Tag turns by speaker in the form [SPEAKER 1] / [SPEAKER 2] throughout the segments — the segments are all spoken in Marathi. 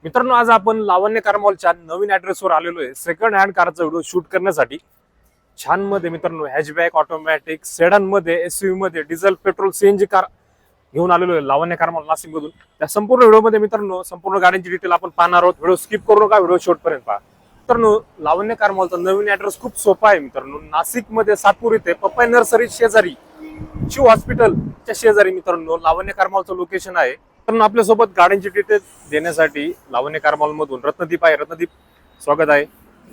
[SPEAKER 1] मित्रांनो, आज आपण लावण्य कार मॉलच्या नवीन ऍड्रेसवर आलेलो आहे सेकंड हँड कारचा व्हिडिओ शूट करण्यासाठी। छान मध्ये मित्रांनो हॅचबॅक, ऑटोमॅटिक, सेडान मध्ये, एसयूव्ही मध्ये, डिझेल, पेट्रोल, सीएनजी कार घेऊन आलेलो आहे लावण्य कार मॉल नाशिक मधून। त्या संपूर्ण व्हिडिओ मध्ये मित्रांनो संपूर्ण गाड्यांची डिटेल आपण पाहणार आहोत। व्हिडिओ स्किप करू नका, व्हिडिओ शेवट पर्यंत पहा। मित्रांनो, लावण्य कार मॉलचा नवीन ऍड्रेस खूप सोपा आहे मित्रांनो। नाशिक मध्ये सातपूर इथे पपई नर्सरी शेजारी शिव हॉस्पिटलच्या शेजारी मित्रांनो लावण्य कार मॉलचं लोकेशन आहे। पण आपल्यासोबत गाड्यांची डिटेल देण्यासाठी लावण्य कार मॉल मधून रत्नदीप आहे। रत्नदीप, स्वागत आहे।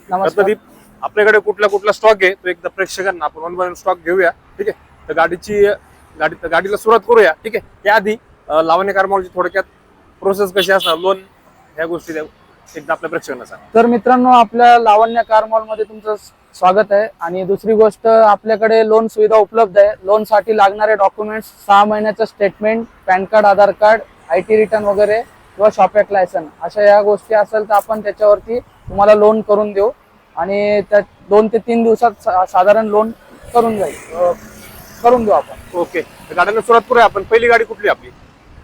[SPEAKER 1] रत्नदीप, आपल्याकडे कुठला स्टॉक आहे तो एकदा प्रेक्षकांना आपण वन बाय वन स्टॉक घेऊया, ठीक आहे? तर गाडीला सुरुवात करूया, ठीक आहे? त्याआधी लावण्य कार मॉलची थोडक्यात प्रोसेस कशी असणार, लोन, ह्या गोष्टी एकदा आपल्या प्रेक्षकांना सांग।
[SPEAKER 2] तर मित्रांनो, आपल्या लावण्य कार मॉल मध्ये तुमचं स्वागत आहे। आणि दुसरी गोष्ट, आपल्याकडे लोन सुविधा उपलब्ध आहे। लोन साठी लागणारे डॉक्युमेंट्स 6 महिन्याचं statement, pan card, Aadhaar card, IT return वगैरे किंवा शॉपॅक लायसन अशा या गोष्टी असेल तर आपण त्याच्यावरती तुम्हाला लोन करून देऊ आणि त्या 2 ते 3 दिवसात साधारण लोन करून देऊ आपण।
[SPEAKER 1] ओके, तर गाड्यांना सुरुवात करूया आपण। पहिली गाडी कुठली आपली?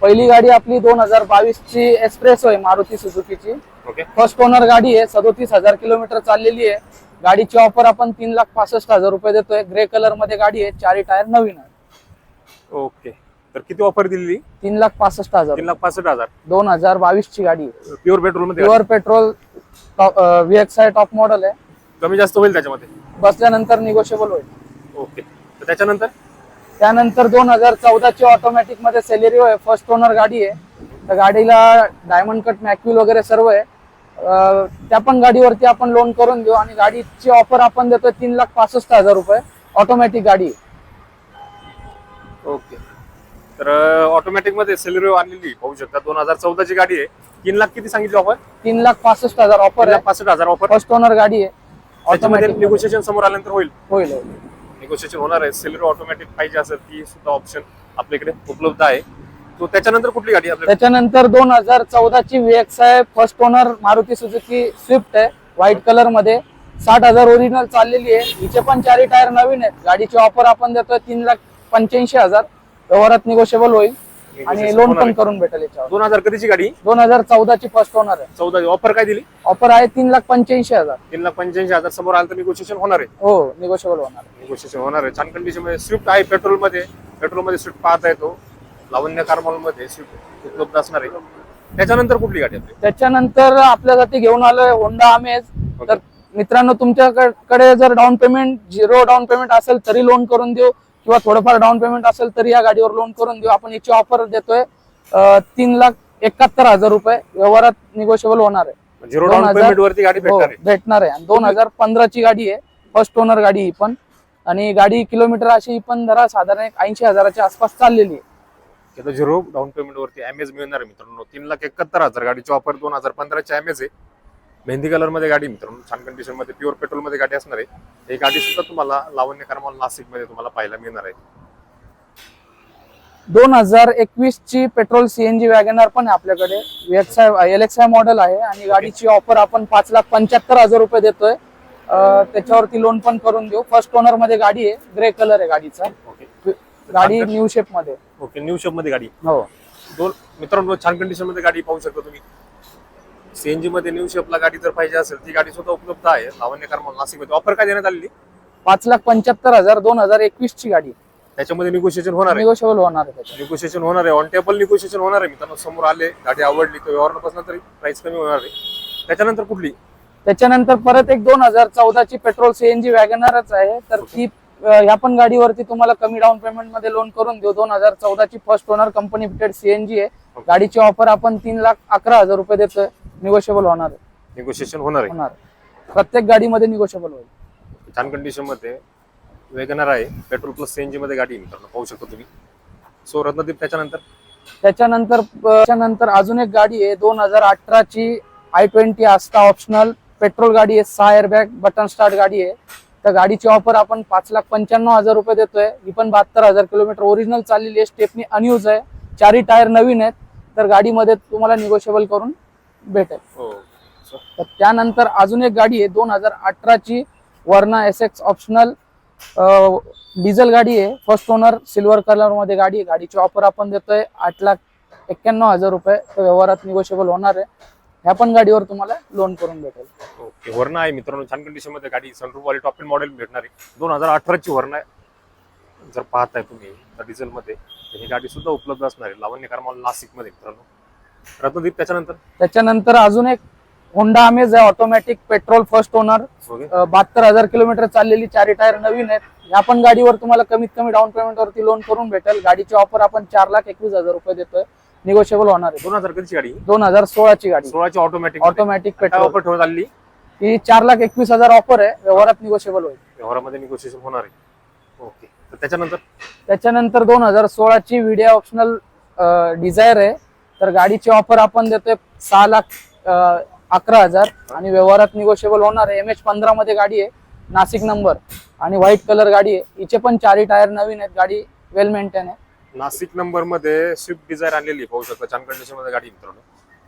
[SPEAKER 2] पहिली गाडी आपली 2022 ची एक्सप्रेस आहे, मारुती सुझुकीची।
[SPEAKER 1] ओके,
[SPEAKER 2] फर्स्ट ओनर गाडी आहे, 37,000 किलोमीटर चाललेली आहे। गाडीची ऑफर आपण 3,65,000 रुपये देतोय। ग्रे कलर मध्ये गाडी आहे, 4 टायर नवीन आहे।
[SPEAKER 1] ओके, तर किती ऑफर दिली?
[SPEAKER 2] 3,65,000।
[SPEAKER 1] 3,65,000।
[SPEAKER 2] 2022 ची गाडी आहे,
[SPEAKER 1] प्युअर पेट्रोल मध्ये?
[SPEAKER 2] Pure petrol, VXI top model आहे।
[SPEAKER 1] कमी जास्त होईल त्याच्यामध्ये?
[SPEAKER 2] बसल्यानंतर निगोशिएबल होईल।
[SPEAKER 1] ओके, तर त्याच्यानंतर
[SPEAKER 2] 2014 ची ऑटोमॅटिक मध्ये सेलेरिओ आहे, फर्स्ट ओनर गाडी आहे। तर गाडीला डायमंड कट, मॅक्युल वगैरे सर्व आहे। त्या पण गाडीवरती आपण लोन करून देऊ आणि गाडीची ऑफर आपण देतोय 3,65,000 रुपये, ऑटोमॅटिक गाडी।
[SPEAKER 1] ओके, तर ऑटोमॅटिक मध्ये सेलेरिओ आणलेली पाहू शकता, 2014 ची गाडी आहे। 3 लाख किती सांगितली ऑफर?
[SPEAKER 2] 3,65,000 ऑफर आहे,
[SPEAKER 1] 65,000 ऑफर।
[SPEAKER 2] फर्स्ट ओनर गाडी आहे,
[SPEAKER 1] ऑटोमॅटिक। निगोशिएशन समोर आल्यानंतर होईल?
[SPEAKER 2] होईल।
[SPEAKER 1] निगोशिएशन होणार आहे। सेलेरिओ ऑटोमॅटिक पाहिजे असेल ती सुद्धा ऑप्शन आपल्याकडे उपलब्ध आहे। तो त्याच्यानंतर कुठली गाडी आपल्याकडे?
[SPEAKER 2] त्याच्यानंतर 2014 ची VXI first owner Maruti Suzuki Swift आहे, व्हाईट कलर मध्ये, 60,000 ओरिजिनल चाललेली आहे। हिचे पण 4 टायर नवीन आहेत। गाडीची ऑफर आपण देतोय 3,85,000, व्यवहारात निगोशिएबल होईल आणि लोन पण करून भेटेल याच्यावर।
[SPEAKER 1] 2000 कधीची गाडी?
[SPEAKER 2] 2014 ची फर्स्ट ओनर आहे।
[SPEAKER 1] 14 ऑफर काय दिली?
[SPEAKER 2] ऑफर आहे 3,85,000।
[SPEAKER 1] 3,85,000 समोर आलं तर निगोशिएशन होणार आहे?
[SPEAKER 2] हो, निगोशिएबल होणार आहे।
[SPEAKER 1] निगोशिएशन होणार आहे। छान कंडिशन मध्ये स्विफ्ट आहे, पेट्रोल मध्ये स्विफ्ट पाहता येतो। लावण्य कार मॉल मध्ये स्विफ्ट उपलब्ध असणार आहे। त्याच्यानंतर कुठली गाडी आपली?
[SPEAKER 2] त्याच्यानंतर आपल्यासाठी घेऊन आलोय होंडा अमेज। तर मित्रांनो, तुमच्याकडे जर डाऊन पेमेंट 0 डाऊन पेमेंट असेल तरी लोन करून देऊ किंवा थोडंफार डाऊन पेमेंट असेल तरी या गाडीवर लोन करून देऊ आपण। याची ऑफर देतोय 3,71,000 रुपये, व्यवहारात निगोशिएबल होणार आहे।
[SPEAKER 1] 0 डाऊन पेमेंट वरती गाडी
[SPEAKER 2] भेटणार आहे। 2015 ची गाडी आहे, फर्स्ट ओनर गाडी ही पण। आणि गाडी किलोमीटर अशी पण जरा साधारण 80,000च्या आसपास चाललेली आहे।
[SPEAKER 1] 0 डाऊन पेमेंट वरती एमएज मिळणार आहे मित्रांनो। 3,71,000 गाडीची ऑफर, 2015 ची एमएज आहे, मेहंदी कलर मध्ये गाडी मित्रांनो। छान कंडिशन मध्ये प्युअर पेट्रोल मध्ये गाडी असणार आहे। ही गाडी सुद्धा तुम्हाला लावण्य कार मॉल नाशिक मध्ये तुम्हाला पाहायला मिळणार आहे।
[SPEAKER 2] 2021 ची पेट्रोल CNG वॅगनर पण आहे आपल्याकडे, VXI LXI मॉडेल आहे आणि गाडीची ऑफर आपण 5,75,000 रुपये देतोय। त्याच्यावरती लोन पण करून देऊ। फर्स्ट ओनर मध्ये गाडी आहे, ग्रे कलर आहे गाडीचा। गाडी न्यू शेप मध्ये।
[SPEAKER 1] ओके, न्यू शेप मध्ये गाडी।
[SPEAKER 2] हो,
[SPEAKER 1] मित्रांनो, छान कंडिशन मध्ये गाडी पाहू शकता तुम्ही। सीएनजी मध्ये न्यू शेपला गाडी जर पाहिजे असेल ती गाडी सुद्धा उपलब्ध आहे लावण्य कार मॉल नाशिक मध्ये। ऑफर काय देण्यात आलेली?
[SPEAKER 2] 5,75,000, 2021 ची गाडी।
[SPEAKER 1] त्याच्यामध्ये निगोशिएशन होणार आहे?
[SPEAKER 2] निगोशिएबल होणार आहे,
[SPEAKER 1] निगोशिएशन होणार आहे, ऑन टेबल निगोशिएशन होणार आहे मित्रांनो। समोर आले, गाडी आवडली तर व्यवहार नसला तरी प्राइस कमी होणार आहे। त्याच्यानंतर कुठली?
[SPEAKER 2] त्याच्यानंतर परत एक 2014 ची पेट्रोल CNG वॅगनरच आहे। तर ती ह्या पण गाडीवरती तुम्हाला कमी डाऊन पेमेंट मध्ये लोन करून देऊ। 2014 ची first owner company fitted CNG आहे। गाडीची ऑफर आपण 3,11,000 रुपये देतोय, निगोशिएबल होणार आहे।
[SPEAKER 1] निगोशिएशन होणार आहे?
[SPEAKER 2] प्रत्येक गाडीमध्ये निगोशिएबल होईल।
[SPEAKER 1] छान कंडिशन मध्ये वॅगनर आहे, पेट्रोल प्लस CNG मध्ये गाडी मित्रांनो, पाहू शकता तुम्ही। सो रत्नदीप,
[SPEAKER 2] त्याच्यानंतर अजून एक गाडी आहे 2018 ची i20 आस्था ऑप्शनल पेट्रोल गाडी आहे, 6 एअरबॅग, बटन स्टार्ट गाडी आहे। तर गाडीची ऑफर आपण 5,95,000 रुपये देतोय। ही पण 72,000 किलोमीटर ओरिजिनल चाललेली आहे, स्टेपनी अनयूज आहे, 4 टायर नवीन आहेत। तर गाडीमध्ये तुम्हाला निगोशिएबल करून भेटेल। तर त्यानंतर अजून एक गाडी आहे 2018 ची वर्ना SX ऑप्शनल डिझेल गाडी आहे, फर्स्ट ओनर, सिल्वर कलर मध्ये गाडी आहे। गाडीची ऑफर आपण देतोय 8,91,000 रुपये, व्यवहारात निगोशिएबल होणार आहे। ह्या पण गाडीवर तुम्हाला लोन करून भेटेल.
[SPEAKER 1] ओके, वर्ण आहे मित्रांनो छान कंडिशन मध्ये गाडी, सनरूफ वाली टॉप एंड मॉडेल भेटणार आहे. 2018 ची वर्ण आहे. जर पाहताय तुम्ही तर डिझेल मध्ये तर ही गाडी सुद्धा उपलब्ध असणार आहे लावण्य कार मॉल नाशिक मध्ये मित्रांनो. रत्नदीप
[SPEAKER 2] त्याच्यानंतर अजून एक होंडा अमेज आहे automatic petrol first owner.
[SPEAKER 1] Okay
[SPEAKER 2] 72,000 kilometre चाललेली, 4 टायर नवीन आहेत. ह्या पण गाडीवर तुम्हाला कमीत कमी डाऊन पेमेंट वरती लोन करून भेटेल. गाडीची ऑफर आपण 4,21,000 रुपये देतोय, निगोशिएबल होणार आहे.
[SPEAKER 1] 2000 कधीची गाडी?
[SPEAKER 2] 2016 ची गाडी,
[SPEAKER 1] 16 ची ऑटोमॅटिक
[SPEAKER 2] पेट्रोल.
[SPEAKER 1] ऑफर ठेवण्यात आली.
[SPEAKER 2] ही 4,21,000 ऑफर आहे, व्यवहारात निगोशिएबल होईल.
[SPEAKER 1] व्यवहारामध्ये निगोशिएशन होणार आहे. ओके, तर
[SPEAKER 2] त्याच्यानंतर 2016 ची व्हिडिओ ऑप्शनल डिझायर आहे. तर गाडीची ऑफर आपण देतोय 6,11,000 आणि व्यवहारात निगोशिएबल होणार आहे. MH15 मध्ये गाडी आहे, नाशिक नंबर आणि व्हाईट कलर गाडी आहे. हिचे पण 4 टायर नवीन आहेत, गाडी वेल मेंटेन आहे.
[SPEAKER 1] नाशिक नंबर मध्ये स्विफ्ट डिझायर आणलेली पाहू शकता छान कंडिशन मध्ये गाडी मित्रांनो.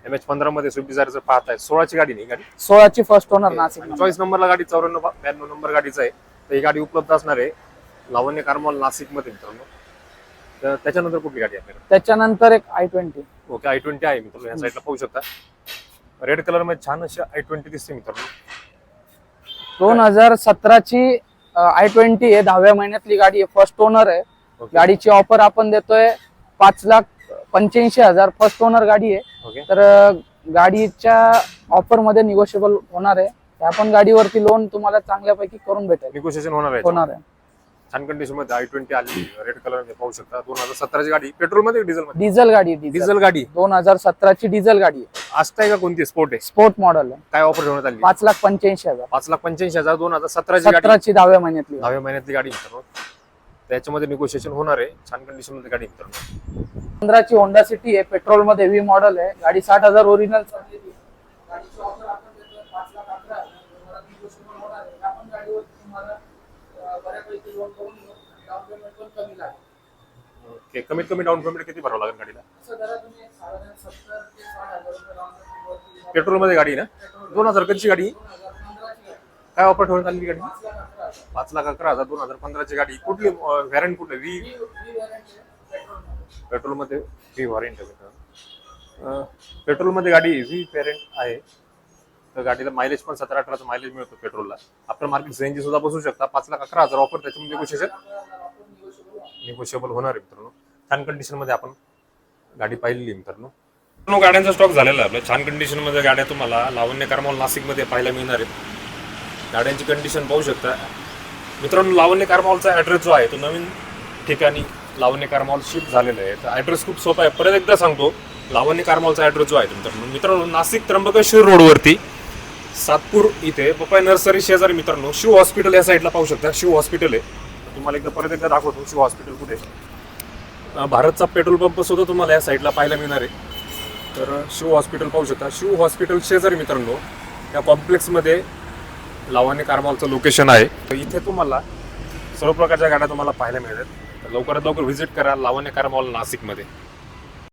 [SPEAKER 1] MH15 मध्ये स्विफ्ट डिझायर जर पाहताय 16 ची गाडी नाही गाडी,
[SPEAKER 2] 16 ची first owner Nashik number.
[SPEAKER 1] Choice नंबरला गाडी 9492 नंबर गाडीचा आहे. तर ही गाडी उपलब्ध असणार आहे लावण्य कार मॉल नाशिक मध्ये मित्रांनो. तर त्याच्यानंतर कुठली गाडी आहे?
[SPEAKER 2] त्याच्यानंतर एक i20.
[SPEAKER 1] ओके i20 आहे मित्रांनो, या साईडला पाहू शकता रेड कलर मध्ये छान अशी i20 दिसते मित्रांनो.
[SPEAKER 2] 2017 ची i20 आहे, 10व्या महिन्यातली गाडी आहे, फर्स्ट ओनर आहे.
[SPEAKER 1] ओके.
[SPEAKER 2] गाडीची ऑफर आपण देतोय 5,85,000 फर्स्ट ओनर गाडी आहे.
[SPEAKER 1] ओके
[SPEAKER 2] तर गाडीच्या ऑफर मध्ये निगोशिएबल होणार आहे. त्या पण गाडीवरती लोन तुम्हाला चांगल्यापैकी करून भेटेल,
[SPEAKER 1] निगोशिएशन होणार आहे. छान कंडिशन मध्ये i20 आली रेड कलर मध्ये पाहू शकता. 2017 ची गाडी, पेट्रोल मध्ये डिझेल मध्ये?
[SPEAKER 2] डिझेल गाडी,
[SPEAKER 1] डिझेल गाडी
[SPEAKER 2] 2017 ची डिझेल गाडी आहे.
[SPEAKER 1] आस्था का कोणती? स्पोर्ट आहे,
[SPEAKER 2] स्पोर्ट मॉडेल आहे.
[SPEAKER 1] काय ऑफर ठेवण्यात आली?
[SPEAKER 2] 5,85,000.
[SPEAKER 1] 5,85,000 2017 ची गाडी,
[SPEAKER 2] 17 ची 10व्या महिन्यातली.
[SPEAKER 1] 10व्या महिन्यातली गाडी मित्रांनो. त्याच्यामध्ये निगोशिएशन होणार आहे. छान कंडिशन मध्ये गाडी मित्रांनो.
[SPEAKER 2] 15 ची होंडा सिटी आहे, पेट्रोल मध्ये व्ही मॉडेल आहे. गाडी 60,000 ओरिजिनल चाललेली आहे. गाडीची ऑफर आपण देतोय 5,11,000. निगोशिएबल होणार आहे. या पण गाडीवर तुम्हाला बऱ्यापैकी लोन करून डाऊन पेमेंट पण कमी लागेल.
[SPEAKER 1] ओके, कमीत कमी डाऊन पेमेंट किती भरावं लागेल गाडीला?
[SPEAKER 2] असं जरा तुम्ही एक साधारण 70 ते 60,000 रुपये डाऊन पेमेंट वरती.
[SPEAKER 1] पेट्रोल मध्ये गाडी ना? 2000 कधीची गाडी?
[SPEAKER 2] 2015 ची गाडी,
[SPEAKER 1] काय ऑफर ठेवण्यात आली गाडी?
[SPEAKER 2] 5,11,000.
[SPEAKER 1] 5,11,000 2015 ची गाडी. कुठली व्हॅरियंट? कुठली
[SPEAKER 2] ही variant आहे पेट्रोल मध्ये.
[SPEAKER 1] पेट्रोल मध्ये व्ही व्हॅरियंट आहे. पेट्रोल मध्ये गाडी व्ही व्हॅरियंट आहे. तर गाडीला मायलेज पण 17-18 मायलेज मिळतो पेट्रोलला. आफ्टर मार्केट सीएनजी सुद्धा बसू शकता. 5,11,000 ऑफर, त्याच्यामध्ये निगोशिएबल होणार आहे मित्रांनो. छान कंडिशन मध्ये आपण गाडी पाहिलेली मित्रांनो. गाड्यांचा स्टॉक झालेला आहे आपल्या. छान कंडिशन मध्ये गाड्या तुम्हाला लावण्य कार मॉल नाशिक मध्ये पाहायला मिळणार आहेत. गाड्यांची कंडिशन पाहू शकता मित्रांनो. लावण्य कार मॉलचा ऍड्रेस जो आहे तो नवीन ठिकाणी लावण्य कार मॉल शिफ्ट झालेला आहे. तर ऍड्रेस खूप सोपा आहे, परत एकदा सांगतो. लावण्य कार मॉलचा ऍड्रेस जो आहे मित्रांनो नाशिक त्र्यंबकेश्वर रोडवरती सातपूर इथे पपई नर्सरी शेजारी मित्रांनो शिव हॉस्पिटल या साईडला पाहू शकता. शिव हॉस्पिटल आहे. तुम्हाला एकदा परत एकदा दाखवतो शिव हॉस्पिटल कुठे. भारतचा पेट्रोल पंप सुद्धा तुम्हाला या साईडला पाहायला मिळणार आहे. तर शिव हॉस्पिटल पाहू शकता. शिव हॉस्पिटल शेजारी मित्रांनो या कॉम्प्लेक्समध्ये लावण्य कार मॉलचं लोकेशन आहे. तर इथे तुम्हाला सर्व प्रकारच्या गाड्या तुम्हाला पाहायला मिळतात. तर लवकरात लवकर व्हिजिट करा लावण्य कार मॉल नाशिकमध्ये.